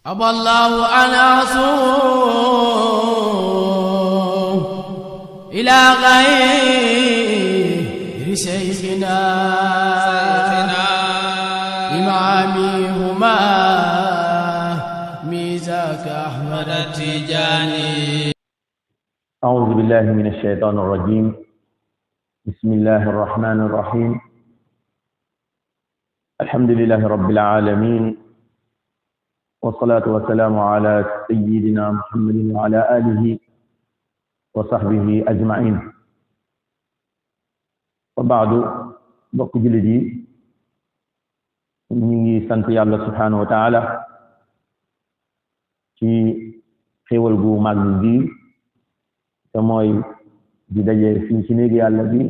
أبى الله أن أصوم إلى غير شيخنا إمامي هما ميزاك أحمد التجاني. أعوذ بالله من الشيطان الرجيم. بسم الله الرحمن الرحيم. الحمد لله رب العالمين، والصلاة والسلام على سيدنا محمد وعلى آله وصحبه أجمعين. وبعد بك جلدي نيغي سانت يالله سبحانه وتعالى ci xéewal gu mag gi te mooy di daje fii ci néegi yàlla bi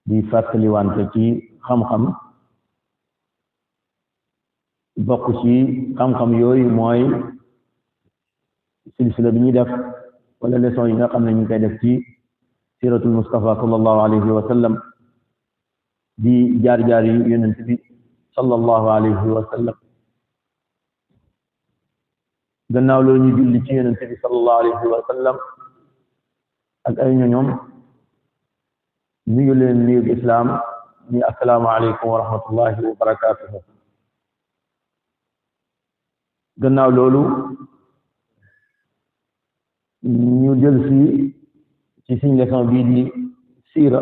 di fàttaliwante ci xam-xam. bokk ci xam-xam yooyu mooy silsila bi ñuy def wala leçon yi nga xam ne ñu koy def ci siratul Mustafa sallallahu alayhi wa sallam, di jaar-jaar yi yonent bi sallallahu alayhi wa sallam. gannaaw loolu ñu julli ci yonent bi sallallahu alayhi wa sallam ak ay ñoñom, nuyu leen nuyu islaam ni assalaamu alaykum wa rahmatullahi wa barakatuhu. gannaaw loolu ñu jël ci suñ leçon bii di siira,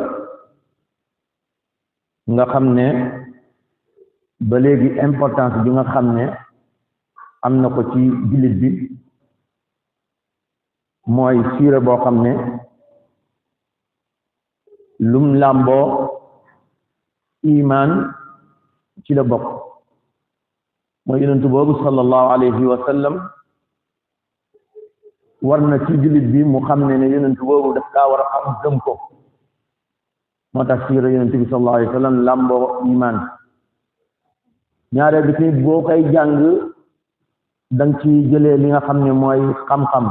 nga xam ne ba léegi importance bi nga xam ne am na ko ci jullit bi mooy siira boo xam ne lum làmboo iman ci la bokk. mooy yonentu boobu sallallahu alayhi wa sallam war na ci jullit bi mu xam ne yonentu boobu daf kaa war a xam gëm ko. moo tax siira yonentu bi sallallahu alayhi wa sallam làmboo iman. ñaareel bi tamit boo koy jàng danga ci jëlee li nga xam ne mooy xam-xam,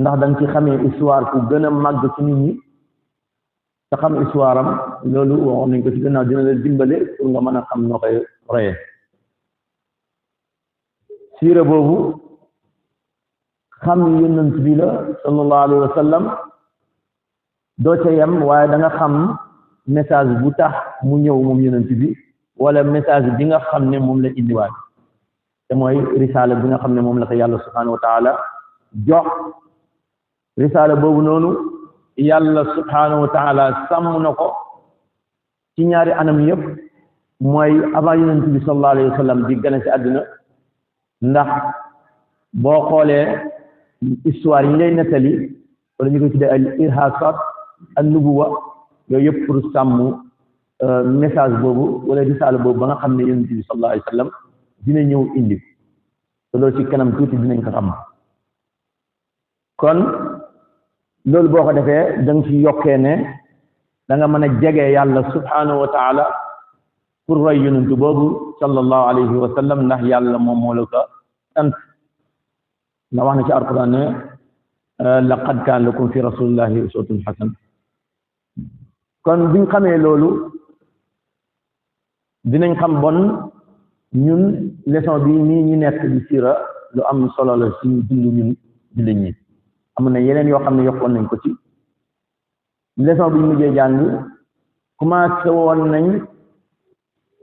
ndax danga ci xamee histoire ku gën a màgg ci nit ñi te xam histoire am. loolu waxoon nañ ko ci gannaaw, dina la dimbale pour nga mën a xam noo koy roye. siira boobu xam yonent bi la sallallahu alayhi wa sallam, doo ca yem waaye da nga xam message bu tax mu ñëw moom yonent bi, wala message bi nga xam ne moom la indiwaat, te mooy risaala bi nga xam ne moom la ko yàlla subhanahu wa taala jox. risaala boobu noonu yàlla subhanahu wa taala sàmm na ko ci ñaari anam yëpp. mooy avant yonent bi sallallahu alayhi wa sallam di gane ci àdduna, ndax boo xoolee histoire yi lay nettali wala ñu ko tuddee al irhasat an nubuwa, yooyu yëpp pour sàmm message boobu wala risaala boobu ba nga xam ne yonent bi sallallahu alayhi wa sallam dina ñëw indi te loolu ci kanam tuuti dinañ ko xam. kon loolu boo ko defee da nga ci yokkee ne da nga mën a jege yàlla subhanahu wa taala pour roy yonent boobu sallallahu alayhi wa sallam, ndax yàlla moom moo la ko sant. nga wax na ci alquran ne laqad kaana lakum fi rasulillahi uswatun hasana. kon buñ xamee loolu dinañ xam bon ñun leçon bi nii ñu nekk di siira lu am solo la ci dundu ñun jullit ñi. am na yeneen yoo xam ne yokkoon nañ ko ci leçon bi ñu mujjee jàng. commencé woon nañ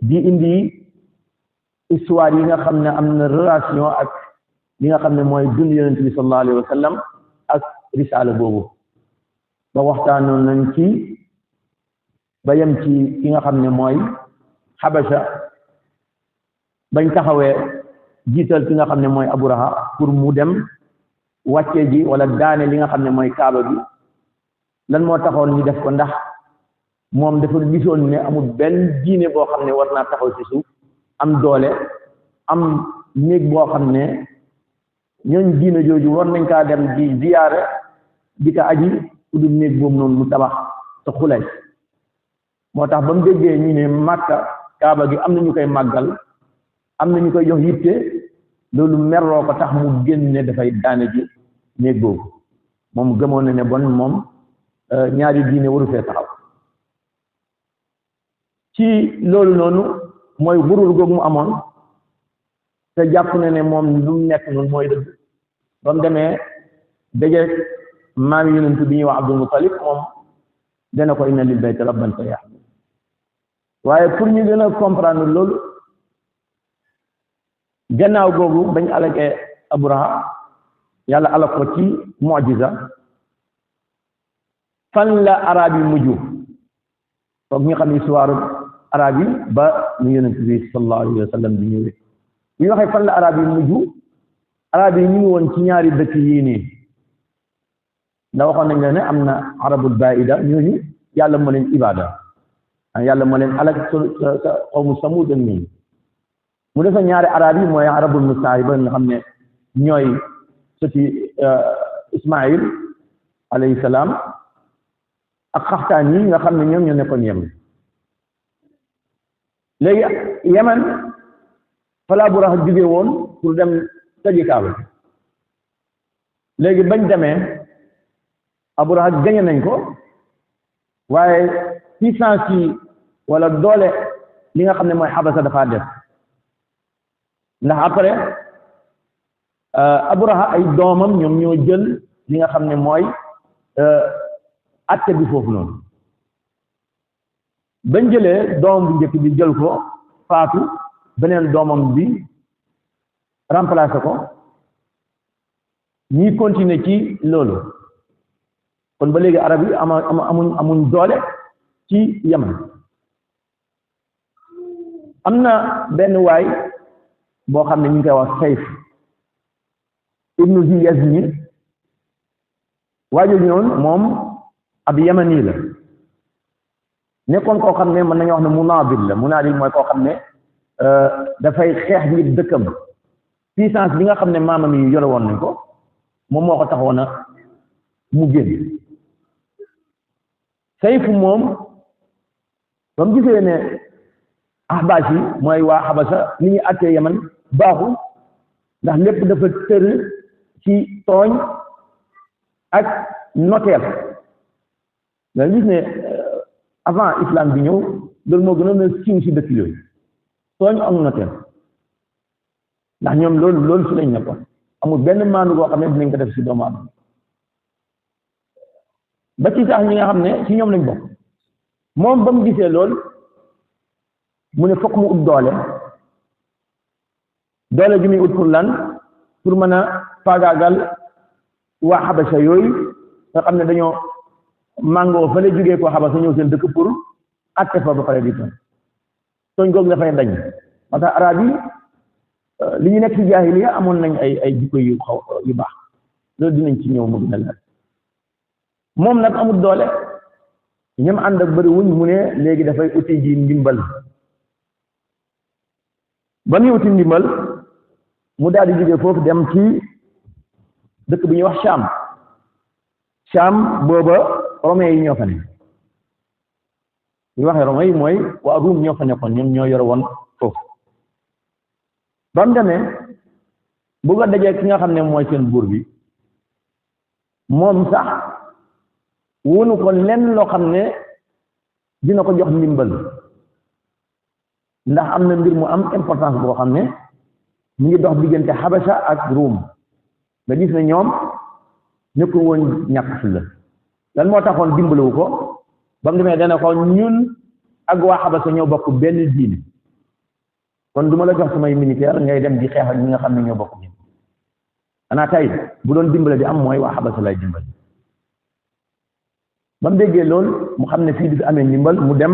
di indi histoire yi nga xam ne am na relation ak li nga xam ne mooy dund yonent bi sallallahu alayhi wa sallam ak risaala boobu, ba waxtaanoon nañ ci ba yem ci ki nga xam ne mooy Habasha, bañ taxawee jiital ki nga xam ne mooy Aburaha pour mu dem wàccee ji wala daane li nga xam ne mooy Kaaba bi. lan moo taxoon ñu def ko? ndax moom dafa gisoon ne amul benn diine boo xam ne war naa taxaw ci suuf am doole, am néeg boo xam ne ñooñ diine jooju war nañ kaa dem di ziyaare di ko aji ku dul néeg boobu noonu mu tabax te xulay. moo tax ba mu déggee ñu ne Makka Kaaba gi am na ñu koy màggal, am na ñu koy jox yitte, loolu merloo ko tax mu génne dafay daane ji néeg boobu. moom gëmoon na ne bon moom ñaari diine waru fee taxaw. ci loolu noonu mooy gurur googu mu amoon te jàpp na ne moom lu mu nekk noonu mooy dëgg ba mu demee daje maam yonent bi ñuy wax Abdul Muttalib moom dana ko inna lil bayti rabban sayahmi waaye pour ñu gën a comprendre loolu gannaaw googu bañ alakee Abraha yàlla alak ko ci mu'jiza fan la arab yi mujj foog ñu xam histoire arab yi ba ñu yonent bi sallallahu alayhi wa sallam bi ñëwee bu ñu waxee fan la arab yi mujj arab yi ñu ngi woon ci ñaari dëkk yii nii ndax waxoon nañ la ne am na arabul baida ñooñu yàlla moo leen ibada yàlla moo leen alak sa xawmu Samud ak ñooñu mu defa ñaari arab yi mooy arabul mustaariba nga xam ne ñooy sëti Ismaïl alayhi salaam ak xaxtaan yi nga xam ne ñoom ñoo nekkoon Yemen léegi Yemen fa la Abraha jóge woon pour dem tëji Kaaba léegi bañ demee Abraha gañe nañ ko waaye puissance yi wala doole li nga xam ne mooy Xabasa dafa def ndax après Abraha ay doomam ñoom ñoo jël li nga xam ne mooy atte bi foofu noonu bañ jëlee doomam bu njëkk bi jël ko faatu beneen doomam bi remplacé ko ñuy continuer ci loolu kon ba léegi arab yi amuñ doole ci Yaman am na benn waay boo xam ne ñu ngi koy wax Sayf ibnu Zi Yazni waajur ñoon moom ab yamani la nekkoon koo xam ne mën nañu wax ne munaadil mooy koo xam ne dafay xeex ngir dëkkam puissance bi nga xam ne maamam yi yore woon nañ ko moom moo ko taxoon a mu génn Sayf moom ba mu gisee ne ahbaas yi mooy waa Xabasa ni ñu àttee Yaman baaxul ndax lépp dafa tër ci tooñ ak noteel nga gis ne avant islam bi ñëw loolu moo gënoon a siiw ci dëkk yooyu tooñ ak noteel ndax ñoom loolu su lañ nekkoon amul benn maandu boo xam ne dinañ ko def ci doomu aadama ba ci sax ñi nga xam ne ci ñoom lañ bokk moom ba mu gisee loolu mu ne fokk mu ut doole ji muy ut pour lan pour mën a faagaagal waa Xabasa yooyu nga xam ne dañoo màngoo fa la jógee ko Xabasa ñëw seen dëkk pour atte fa ba pare di tooñ googu dafay dañ moo tax arab yi li ñu nekk ci jaahiliya amoon nañ ay jikko yu baax loolu dinañ ci ñëw mu gën a leer moom nag amul doole ñoom ànd ak bëri wuñ mu ne léegi dafay uti ji ndimbal ba muy uti ndimbal mu daal di jóge foofu dem ci dëkk bi ñuy wax Sham booba romain yi ñoo fa ne ñu waxee romain yi mooy waa Ruum ñoo fa nekkoon ñoom ñoo yore woon foofu ba mu demee bu ko dajee ki nga xam ne mooy seen buur bi moom sax wóonu ko lenn loo xam ne dina ko jox ndimbal ndax am na mbir mu am importance boo xam ne mu ngi dox diggante Xabasa ak Ruum nga gis ne ñoom nekkul woon ñàkk fi la lan moo taxoon dimbalewu ko ba mu demee dana ko ñun ak waa Xabasa ñoo bokk benn diine kon du ma la jox samay militaire ngay dem di xeex ak ñi nga xam ne ñoo bokk diine xanaa tey bu doon dimbale di am mooy waa Xabasa lay dimbale ba mu déggee loolu mu xam ne fii di fi amee ndimbal mu dem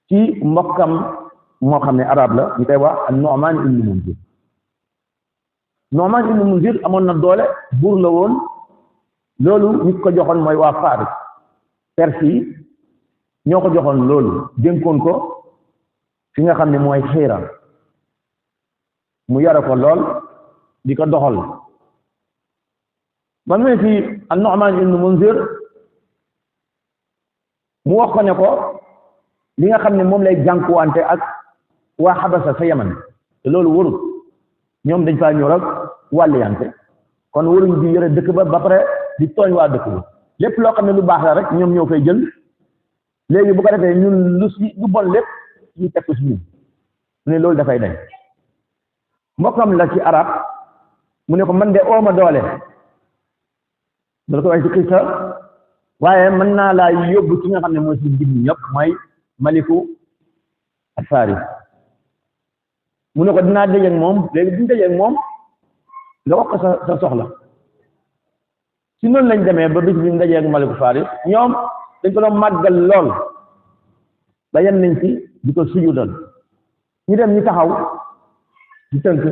ci mbokkam moo xam ne arab la ñu koy wax Nu'man ibn Munzir Nu'man ibn Munzir amoon na doole buur la woon loolu ñu ko joxoon mooy waa Faris Perse yi ñoo ko joxoon loolu dénkoon ko fi nga xam ne mooy Xiira mu yore ko lool di ko doxal ba mu ne ci Nu'man ibn Munzir mu wax ko ne ko li nga xam ne moom lay jànkuwante ak waa Xabasa sa Yaman te loolu warul ñoom dañ faa ñëw rek wàlliyante kon waruñ di yore dëkk ba pare di tooñ waa dëkk ba lépp loo xam ne lu baax la rek ñoom ñoo fay jël léegi bu ko defee ñun lu bon lépp ñu teg ko ci ñun ne loolu dafay dañ mbokkam la ci arab mu ne ko man de ooma doole dala ko wax ci xisa waaye mën naa laa yóbbu ci nga xam ne mooy si jib ñëpp mooy maliku Faris mu ne ko dinaa dajeek moom léegi bu ñu dajeek moom nga wax ko sa soxla si noonu lañ demee ba bis bi ñu dajeek maliku Faris ñoom dañ ko doon màggal lool ba yan nañ ci di ko sujudal ñu dem ñu taxaw di tënk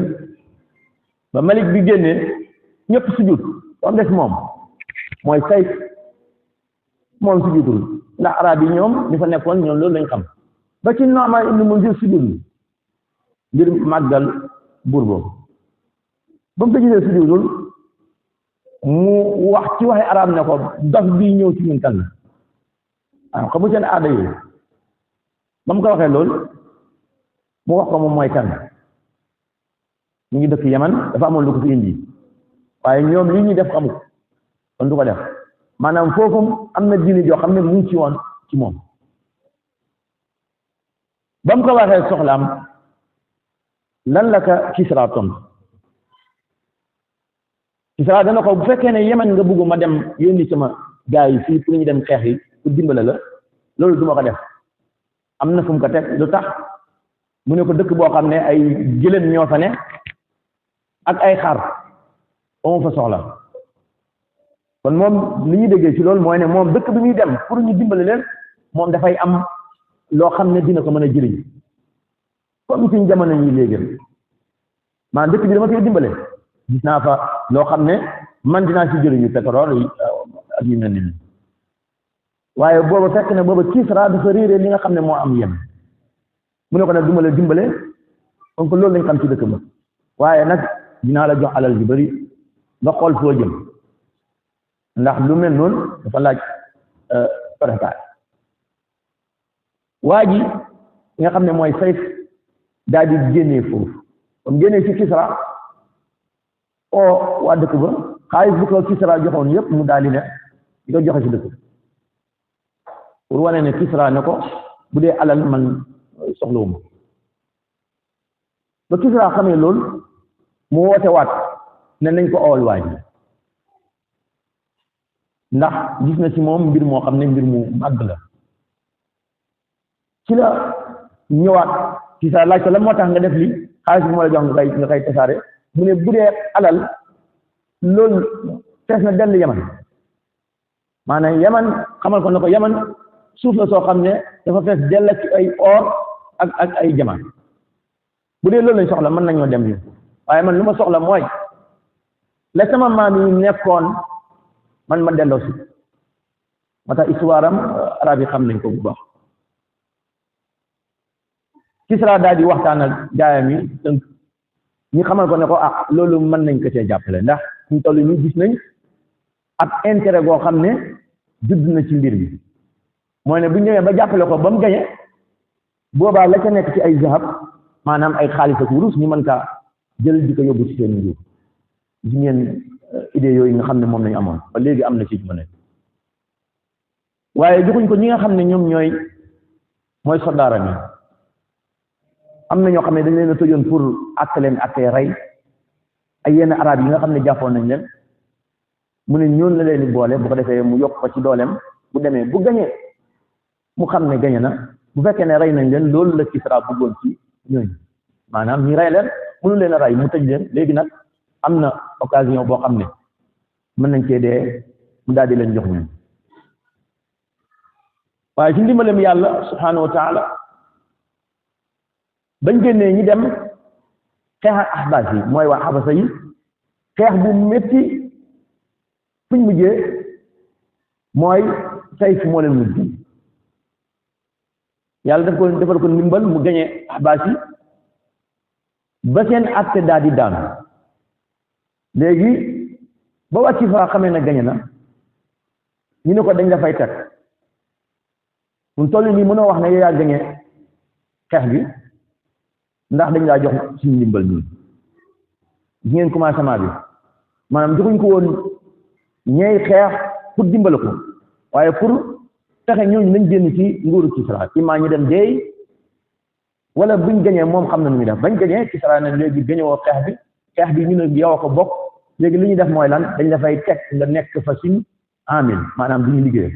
ba malik bi génnee ñëpp sujud ba mu des moom mooy Sayf moom sujudul ndax arab yi ñoom ñu fa nekkoon ñoom loolu lañ xam ba ci Nu'man ibn Munzir sujud ngir màggal buur boobu ba mu ko gisee sujudul mu wax ci waxi arab ne ko dof bii ñëw ci ñun kan la waaw xamu seen aada yi ba mu ko waxee loolu mu wax ko moom mooy kan ñu ngi dëkk Yaman dafa amoon lu ko fi indi waaye ñoom li ñuy def xamu kon du ko def maanaam foofu am na diine joo xam ne mu ngi ci woon ci moom ba mu ko waxee soxlaam lan la ka Kisra tontu Kisra dana ko bu fekkee ne Yaman nga bëgg ma dem yónni sama gaa yi fii pour ñu dem xeex yi pour dimbale la loolu du ma ko def am na fu mu ko teg lu tax mu ne ko dëkk boo xam ne ay gëléem ñoo fa ne ak ay xar amu fa soxla kon moom li ñu déggee ci loolu mooy ne moom dëkk bi muy dem pour ñu dimbale leen moom dafay am loo xam ne dina ko mën a jëriñ comme suñ jamono yi léegi maanaam dëkk bi dama koy dimbale gis naa fa loo xam ne man dinaa ci jëriñu pétrole yi ak yu mel ni waaye booba fekk ne booba Kisra dafa réeree li nga xam ne moo am yem mu ne ko nag duma la dimbale donc loolu lañ xam ci dëkk ba waaye nag dinaa la jox alal ju bari nga xool foo jëm ndax lu mel noonu dafa laaj préparé waa ji nga xam ne mooy Sayf daal di génnee foofu comme génnee ci Kisra oo waa dëkk ba xaalis bu ko Kisra joxoon yëpp mu daal di ne di ko joxe ci dëkk pour wane ne Kisra ne ko bu dee alal man soxlawuma ba Kisra xamee loolu mu woote waat ne nañ ko owal waa ji ndax gis na ci moom mbir moo xam ne mbir mu màgg la ci la ñëwaat Kisra laaj ko lan moo tax nga def li xaalis bi ma la jox nga koy tasaare mu ne bu dee alal loolu fees na dell Yaman maanaam Yaman xamal ko ne ko Yaman suuf la soo xam ne dafa fees dell ci ay or ak ay jaman bu dee loolu lañ soxla mën nañoo dem ñu waaye man lu ma soxla mooy la sama maam yi nekkoon man ma delloo si moo tax histoire am arab yi xam nañ ko bu baax Kisra daal di waxtaan ak gaayam yi donc ñi xamal ko ne ko ah loolu mën nañ ko cee jàppale ndax ñu toll ñu gis nañ ab intérêt goo xam ne judd na ci mbir mi mooy ne bu ñu ñëwee ba jàppale ko ba mu gañe boobaa la ca nekk ci ay zahab maanaam ay xaalis ak wurus ñu mën kaa jël di ko yóbbu ci seen nguur gis ngeen idée yooyu nga xam ne moom lañu amoon ba léegi am na ci ma nekk waaye joxuñ ko ñi nga xam ne ñoom mooy soldaara mi am na ñoo xam ne dañ leen a tëjoon pour àtte leen àtte rey ay yenn arab yi nga xam ne jàppoon nañ leen mu ne ñoon la leen di boole bu ko defee mu yokk ko ci dooleem bu demee bu gañee mu xam ne gañe na bu fekkee ne rey nañ leen loolu la Kisra bëggoon ci ñooñu maanaam ñi rey leen mënu leen a rey mu tëj leen léegi nag am na occasion boo xam ne mën nañ cee dee mu daal di leen jox ñun waaye ci ndimbalem yàlla subhanahu wa taala bañ génnee ñi dem xeex ak ahbaas yi mooy waa xabasa yi xeex bu métti fuñ mujjee mooy Sayf moo leen mujj yàlla daf ko defal ko ndimbal mu gañee ahbaas yi ba seen àtte daal di daanu léegi ba wàcc fa xamee na gañe na ñu ne ko dañ la fay teg mu toll nii mënoo wax ne yow yaa gañe xeex bi ndax dañ laa jox suñu ndimbal ñun gis ngeen commencement bi maanaam joxuñ ko woon ñey xeex pour dimbale ko waaye pour fexe ñooñu nañ génn ci nguuru Kisra imma ñu dem deey wala buñ gañee moom xam na nu muy def bañ gañee Kisra ne léegi gañewoo xeex bi ñu ne yow ko bokk léegi li ñuy def mooy lan dañ la fay teg nga nekk fa suñ amin maanaam du ñu liggéey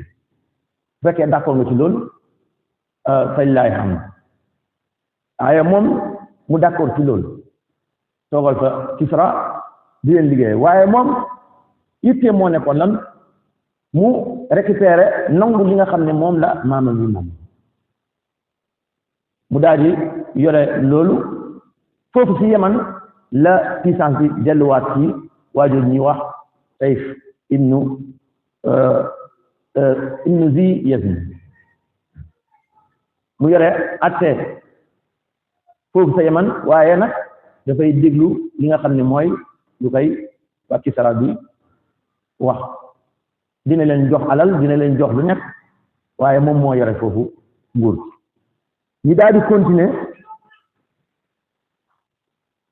bu fekkee d'accord nga ci loolu fañ laay xam waaye moom mu d'accord ci loolu toogal fa Kisra di leen liggéey waaye moom ittee moo nekkoon lan mu récupérer nangu li nga xam ne moom la maamam yi moom mu daal di yore loolu foofu ci Yaman la puissance bi delluwaat ci waajur ñuy wax Sayf ibnu Zi Yazid mu yore atte foofu sa Yaman waaye nag dafay déglu li nga xam ne mooy lu koy waa Kisra bi wax dina leen jox alal dina leen jox lu nekk waaye moom moo yore foofu nguur ñi daal di continuer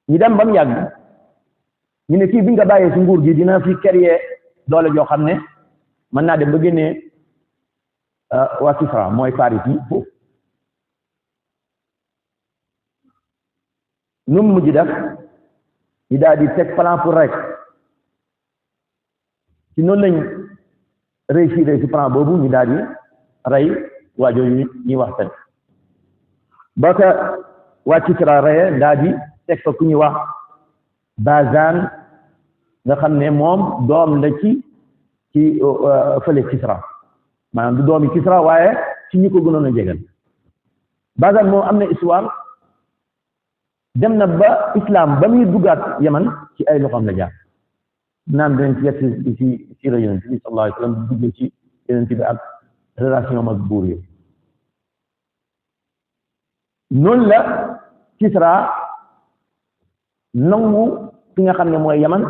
ñi dem ba mu yàgg ñu ne kii bi nga bàyyee ci nguur gi dina fi créer doole joo xam ne mën naa dem ba génnee waa Kisra mooy Paris yi foofu nu mu mujj def ñu daal di teg plan pour rek ci noonu lañ réussir ci plan boobu ñu daal di rey waajoo yi ñuy wax teg ba ka waa Kisra reye daal di teg fa ku ñuy wax Bazan nga xam ne moom doom la ci fële Kisra maanaam du doomi Kisra waaye ci ñi ko gënoon a jegal Bazan moom am na histoire dem na ba islam ba muy duggaat Yaman ci ay loxoom la jaar naan dañ ci yegg ci ra yonent bi sallallahu alayhi wa sallam dugg ci yonent bi ak relation ak buur yi noonu la Kisra nangu fi nga xam ne mooy Yaman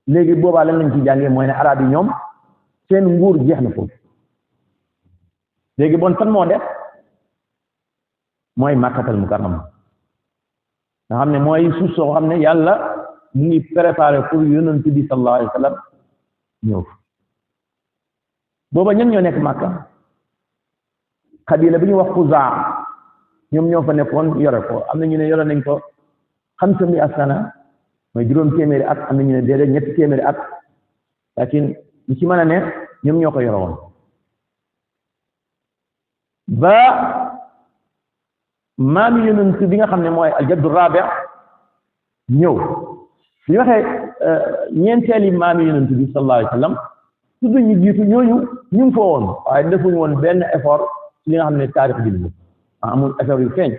léegi boobaa lan lañ ci jàngee mooy ne arab yi ñoom seen nguur jeex na foofu léegi bon fan moo def mooy Makkatal Mukarrama nga xam ne mooy suuf soo xam ne yàlla mu ngi préparé pour yonent bi sallallahu alayhi wa sallam ñëw booba ñan ñoo nekk Makka xabila bi ñuy wax Xuzaa ñoom ñoo fa nekkoon yore ko am na ñu ne yore nañ ko 500 sana mooy juróom téeméeri at am na ñu ne déedéet ñetti téeméeri at lakin li ci mën a ne ñoom ñoo ko yore woon ba maami yonent bi nga xam ne mooy aljaddu rabi ñëw li waxee ñeenteeli maami yonent bi sallallahu alayhi wa sallam tudd ñu jiitu ñooñu ñu ngi fa woon waaye defuñu woon benn effort ci li nga xam ne taarix bi la amul effort yu feeñ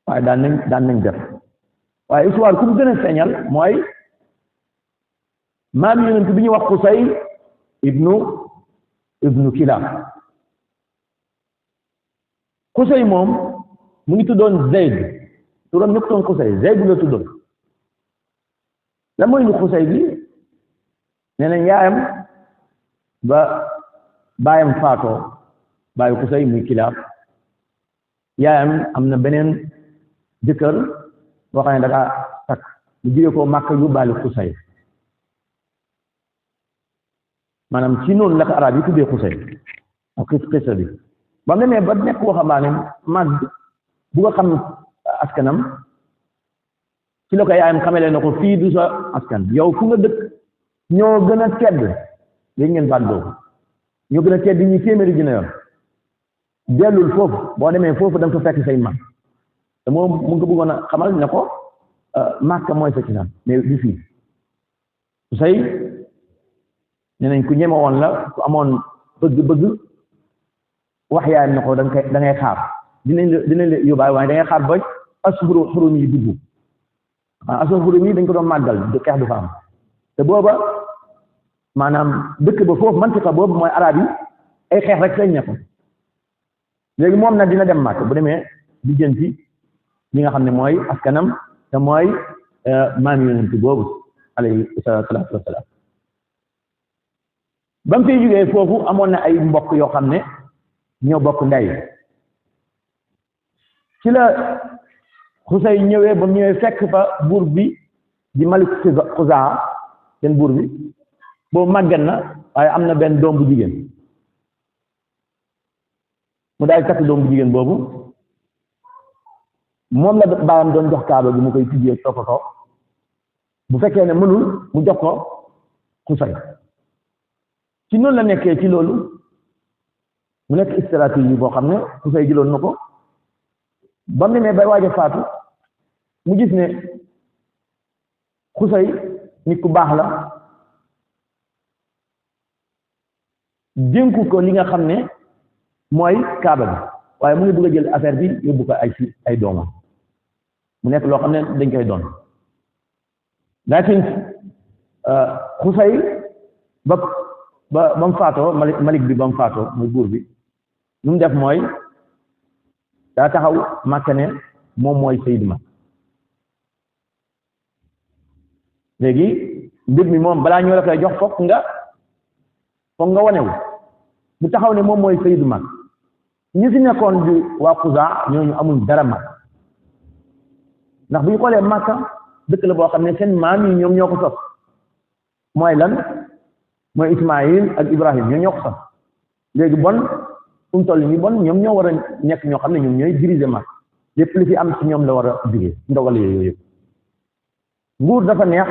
waaye daan nañ def waaye histoire ku mu gën a feeñal mooy maami yonent bi ñuy wax Qusay ibnu Kilab Qusay moom mu ngi tuddoon Zayd turam nekkutoon Qusay Zayd la tuddoon la mooy lu Qusay bi nee nañ yaayam ba baayam faatoo baayu Qusay muy Kilab yaayam am na beneen jëkkër boo xam ne daga takk mu jigee ko Makka yóbbaale Qusay maanaam ci noonu la ko arab yi tuddee Qusay ak xisa bi ba mu demee ba nekk waxambaane mag bu nga xam askanam ci la ko yaayam xamele na ko fii du sa askan yow fu nga dëkk ñoo gën a tedd léegi ngeen baat boobu ñoo gën a tedd ñi téeméeri dina yoon dellul foofu boo demee foofu da nga fa fekk say mag te moom mu ngi ko bëggoon a xamal ne ko Makka mooy sa cosaan mais du fii say ne nañ ku ñeme woon la ku amoon bëgg-bëgg wax yaayam ne ko da ngay xaar dinañ la yóbbaay waaye da ngay xaar ba ashuru xurum yi dugg waaw ashuru xurum yi dañ ko doon màggal du xeex du fa am te booba maanaam dëkk ba foofu mantiqa boobu mooy arab yi ay xeex rek lañ nekkoon léegi moom nag dina dem Makka bu demee di jënti li nga xam ne mooy askanam te mooy maam yonent boobu alayhi salaatu wasalaam ba mu fiy jógee foofu amoon na ay mbokk yoo xam ne ñoo bokk ndey ci la Xusay ñëwee ba mu ñëwee fekk fa buur bi di Malik Xuzaa seen buur bi boobu màgget na waaye am na benn doom bu jigéen mu daal takk doom bu jigéen boobu moom la baayam doon jox kaaba gi mu koy tijjee toppatoo bu fekkee ne mënul mu jox ko Xusay ci noonu la nekkee ci loolu mu nekk stratégie boo xam ne Xusay jëloon na ko ba mu demee bay waaj a faatu mu gis ne Xusay nit ku baax la dénku ko li nga xam ne mooy kaaba bi waaye mu ngi bëgg a jël affaire bi yóbbu ko ay doomam mu nekk loo xam ne dañ koy doon lakin Xusay ba mu faatoo malik bi ba mu faatoo muy buur bi lu mu def mooy daa taxaw Makka ne moom mooy Seydou Makka léegi mbir mi moom balaa ñoo la koy jox fokk nga wanewu mu taxaw ne moom mooy Seydou Makka ñi fi nekkoon di waa Xuzaa ñooñu amul dara Makka ndax bu ñu xoolee Makka dëkk la boo xam ne seen maam yi ñoom ñoo ko sos mooy lan mooy Ismaïl ak Ibrahim ñoo ko sos léegi bon fu mu toll nii bon ñoom ñoo war a nekk ñoo xam ne ñoom ñooy diriger Makka lépp li fi am ci ñoom la war a jógee ndogal yooyu yëpp nguur dafa neex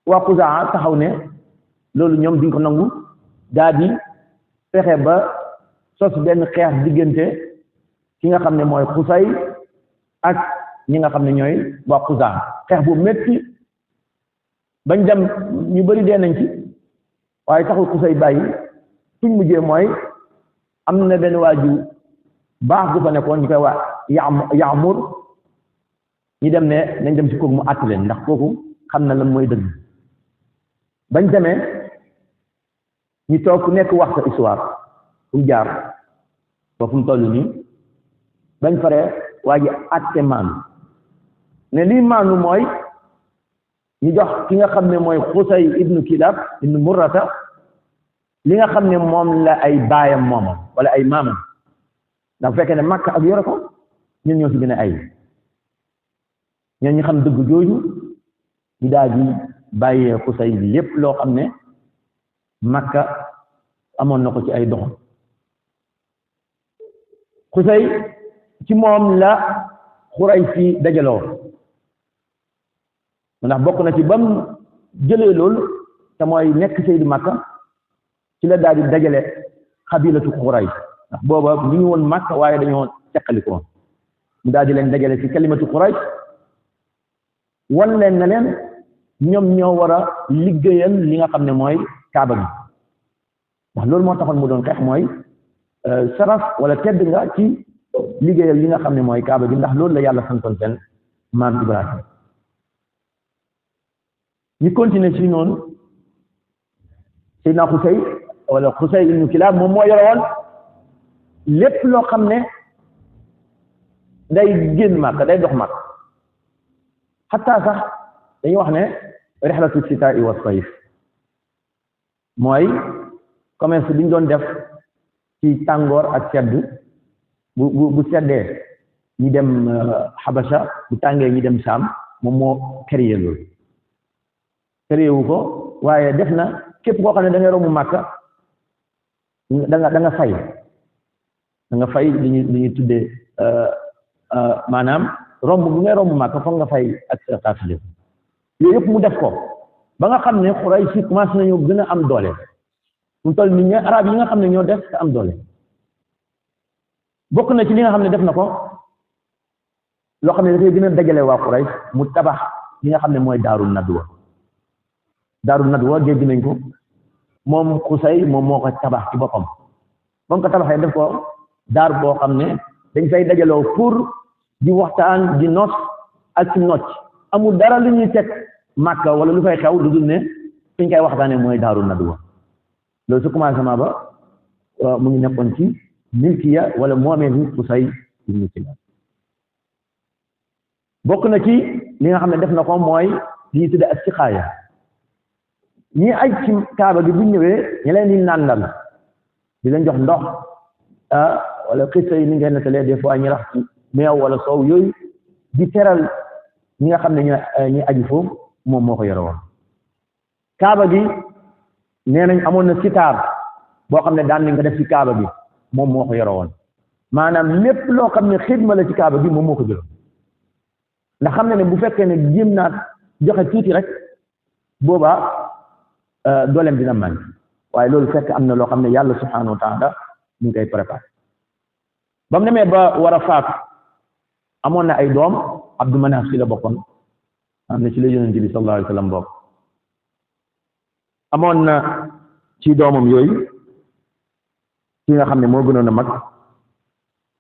waa Xuzaa taxaw ne loolu ñoom duñ ko nangu daa di fexe ba sos benn xeex diggante ki nga xam ne mooy Xusay ak ñi nga xam ne ñooy waa Xuzaa xeex bu metti bañ dem ñu bari dee nañ ci waaye taxul Xusay bàyyi suñ mujjee mooy am na benn waaju baax bu fa nekkoon ñu koy wax Yaamur ñu dem ne nañ dem ci kooku mu àtt leen ndax kooku xam na lan mooy dëgg bañ demee ñu toog ku nekk wax sa histoire fu mu jaar ba fu mu toll nii bañ faree waa ji àtte maanu ne lii maanu mooy ñu jox ki nga xam ne mooy Xusay ibnu Kilab ibnu Murrata li nga xam ne moom la ay baayam moomam wala ay maamam ndax bu fekkee ne Makka ak yore ko ñun ñoo ci gën a ay ñoo ñu xam dëgg jooju ñu daal di bàyyee Xusay bi lépp loo xam ne Makka amoon na ko ci ay doxam Xusay ci moom la Xuraysi dajaloo ndax bokk na ci bam jëlee loolu te mooy nekk Seydou Makka ci la daal di dajale xabilatu Xurays ndax booba ñu ngi woon Makka waaye dañoo teqalikoo mu daal di leen dajale ci kalimatu Xurays wan leen na leen ñoom ñoo war a liggéeyal li nga xam ne mooy kaaba gi ndax loolu moo taxoon mu doon xeex mooy saraf wala tedd nga ci liggéeyal li nga xam ne mooy kaaba gi ndax loolu la yàlla santoon seen maam Ibrahima ñu continuer ci noonu Seydina Xusay wala Xusay ibnu Kilaab moom moo yore woon lépp loo xam ne day génn Makka day dox Makka xataa sax dañuy wax ne rihlatu sitaa'i wa sayf mooy commerce bi ñu doon def ci tàngoor ak sedd bu seddee ñi dem Habasha bu tàngee ñi dem Saam moom moo créé loolu créé wu ko waaye def na képp koo xam ne da ngay romb Makka da nga fay li ñuy tuddee maanaam romb bu ngay romb Makka foog nga fay ak sa taafile yooyu yëpp mu def ko ba nga xam ne Quraysh commencé nañoo gën a am doole mu toll nit ñi arab yi nga xam ne ñoo def te am doole bokk na ci li nga xam ne def na ko loo xam ne dafay gën a dajale waa Quraysh mu tabax li nga xam ne mooy Daaru Nadwa dégg nañ ko moom Xusay moom moo ko tabax ci boppam moom ko tabaxee def ko daar boo xam ne dañ fay dajaloo pour di waxtaan di nos ak ci nocc amul dara lu ñuy teg Makka wala lu fay xew lu dul ne fi ñu koy waxtaanee mooy Daaru Nadwa loolu su commencement ba mu ngi nekkoon ci milkiya wala moomeelu Xusay ibnu Kilaab bokk na ci li nga xam ne def na ko mooy li ñuy tudde ak siqaaya ñi aj ci kaaba gi bu ñëwee ñu leen di nàndal di leen jox ndox wala xista yi ni ngeen nettalee des fois ñu rax ci meew wala soow yooyu di teral ñi nga xam ne ñi aju foofu moom moo ko yore woon kaaba gi nee nañ amoon na sitaar boo xam ne daan nañ ko def ci kaaba gi moom moo ko yore woon maanaam lépp loo xam ne xidma la ci kaaba gi moom moo ko jëloon ndax xam na ne bu fekkee ne jéem naa joxe tuuti rek boobaa dooleem dina màñ waaye loolu fekk am na loo xam ne yàlla subhanahu wa taala ñu ngi koy préparé ba mu demee ba war a faatu amoon na ay doom Abdu Manaf ci la bokkoon am na ci la yonent bi sallallahu alayhi wa sallam bokk amoon na ci doomam yooyu ki nga xam ne moo gënoon a mag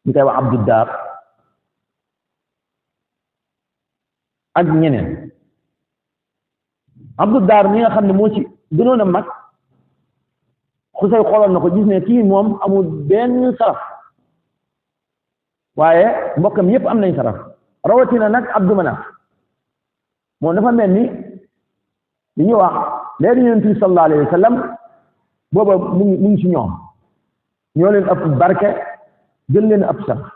ñu koy wax Abdu Daar ak ñeneen Abdu Daar mi nga xam ne moo ci gënoon a mag Xusay xooloon na ko gis ne kii moom amul benn saraf waaye mbokkam yépp am nañ saraf rawatina nag Abdu Manaf moom dafa mel ni li ñuy wax léegi Yonent bi sallallahu alayhi wa sallam booba mu ngi ci ñoom ñoo leen ëpp barke gën leen ëpp saraf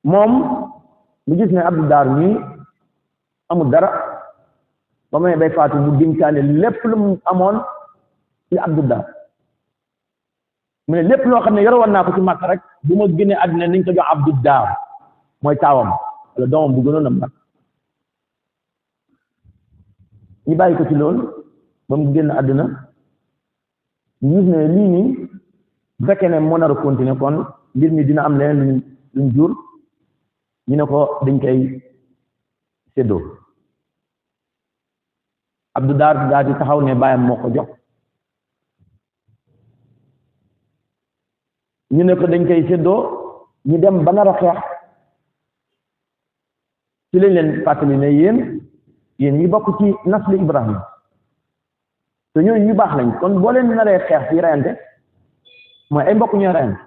moom mu gis ne Abdu Daar mi amul dara ba may bay faatu mu dénkaane lépp lu mu amoon ci Abdu Daar mu ne lépp loo xam ne yore woon naa ko ci Makka rek bu ma génnee àddina nañ ko jox Abdu Daar mooy taawam wala doomam bu gënoon a mag ñu bàyyi ko ci loolu ba mu génn àddina ñu gis ne lii nii bu fekkee ne moo nar a continuer kon mbir mi dina am leneen luñ jur ñu ne ko dañ koy séddoo Abdu Daar daal di taxaw ne baayam moo ko jox ñu ne ko dañ koy séddoo ñu dem ba nar a xeex ci lañ leen fàttali ne yéen ñi bokk ci nasli Ibrahim te ñooñu ñu baax lañ kon boo leen naree xeex ci reyante mooy ay mbokk ñooy reyante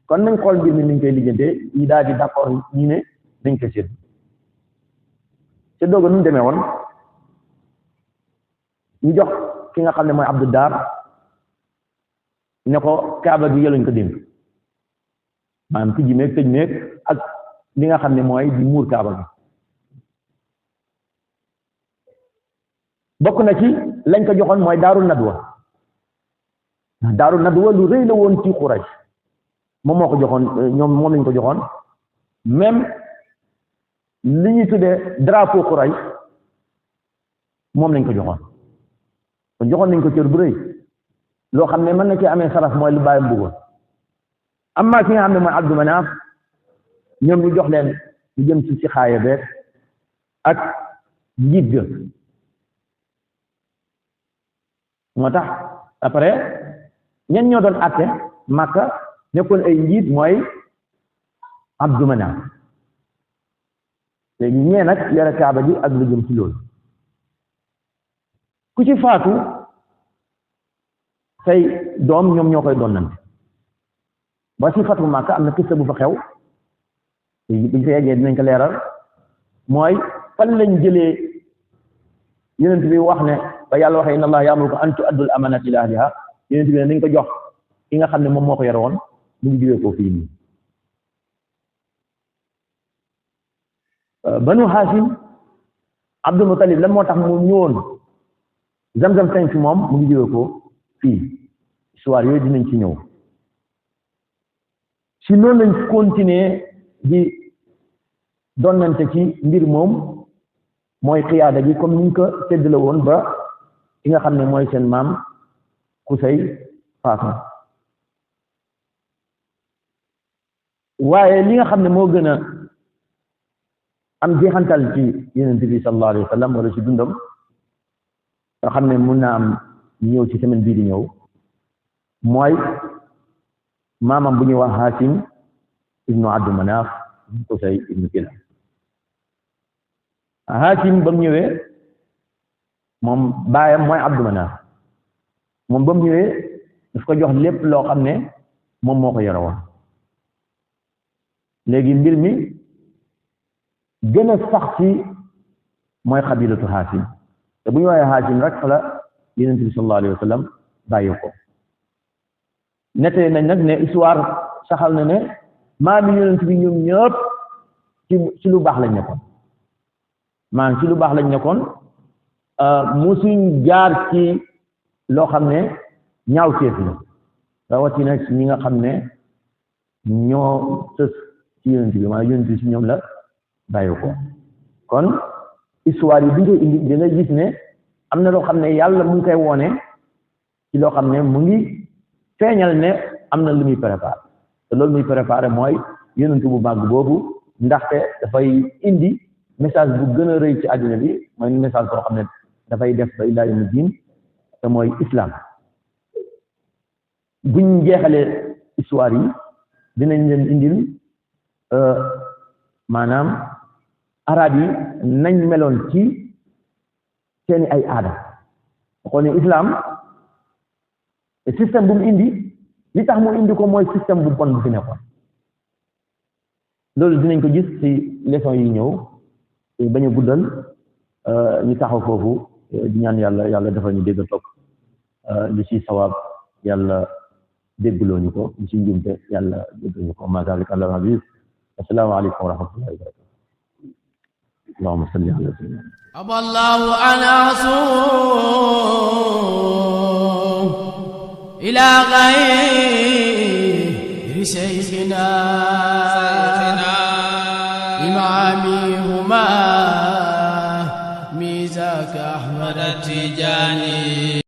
kon nañ xool mbir mi niñ koy lijjantee ñi daal di d'accord ñi ne dañ ko sédd séddoo ga nu mu demee woon ñu jox ki nga xam ne mooy Abdu Daar ne ko kaaba gi yëluñ ko dénk maanaam tijji meeg tëj meeg ak li nga xam ne mooy di muur kaaba gi bokk na ci lañ ko joxoon mooy Daaru Nadwa Daaru Nadwa lu rëy la woon ci Quraysh moom moo ko joxoon ñoom moom lañ ko joxoon même li ñuy tuddee drapeau Quraysh moom lañ ko joxoon kon joxoon nañ ko cër bu rëy loo xam ne mën na ci amee saraf mooy lu bàyyam bëggoon amma ki nga xam ne mooy Abdu Manaf ñoom ñu jox leen ñu jëm ci xaaya beeg ak njiit ga moo tax après ñen ñoo doon àtte Makka nekkoon ay njiit mooy Abdu Manaf léegi ñee nag yore kaaba gi ak lu jëm ci loolu ku ci faatu say doom ñoom ñoo koy donnante ba ci fatu Makka am na kissa bu fa xew biñ fa yeggee dinañ ko leeral mooy fan lañ jëlee yonent bi wax ne ba yàlla waxee inna allah ya'murukum an tu'addul amanati ila ahliha yonent bi ne nañ ko jox ki nga xam ne moom moo ko yore woon mu ngi jógee ko fii nii Banu Hashim Abdul Muttalib lan moo tax mu ñëwoon Zamzam sañ ci moom mu ngi jógee ko fii histoire yooyu dinañ ci ñëw si noonu lañ continuer di donnante ci mbir moom mooy xiyaada gi comme niñ ko séddale woon ba ki nga xam ne mooy seen maam Xusay faatu waaye li nga xam ne moo gën a am jeexantal ci Yonent bi sallallahu alayhi wa sallam wala ci dundam nga xam ne mun naa am ñëw ci semaine bii di ñëw mooy maamam bu ñuy wax Hashim ibnu Abdu Manaf Qusay ibnu Kilab Hashim ba mu ñëwee moom baayam mooy Abdu Manaf moom ba mu ñëwee daf ko jox lépp loo xam ne moom moo ko yore woon léegi mbir mi gën a sax ci mooy xabilatu Hashim te bu ñu waxee Hashim rek fa la Yonent bi sallallahu alayhi wa sallam bàyyi ko nettee nañ nag ne histoire saxal na ne maami Yonent bi ñoom ñëpp ci lu baax lañ nekkoon maanaam ci lu baax lañ nekkoon musuñ jaar ci loo xam ne ñaaw teef la rawatina ci ñi nga xam ne ñoo sës ci yonent bi maanaam yonent bi ci ñoom la bàyyi ko kon histoire yi bi nga indi da nga gis ne am na loo xam ne yàlla mu ngi koy woone ci loo xam ne mu ngi feeñal ne am na lu muy préparé te loolu muy préparé mooy yonent bu màgg boobu ndaxte dafay indi message bu gën a rëy ci àddina bi mooy message boo xam ne dafay def ba ilaa yawmi diin te mooy islam buñ jeexalee histoire yi dinañ leen indil maanaam arab yi nañ meloon ci seeni ay aada xool ne islam système bu mu indi li tax mu indi ko mooy système bu bon bu fi nekkoon loolu dinañ ko gis ci leçon yi ñëw bañ a guddal ñu taxaw foofu di ñaan yàlla dafa ñu dégg topp li ci sawaab yàlla déggloo ñu ko li ci njumte yàlla dégg ñu ko ma zalika ala aziz assalaamu alaykum wa rahmatullahi wa barakatuh allahumma salli ala sayyidina aballahu an asum ila ghayri shaykhina إمامهما ميزاك أحمد التجاني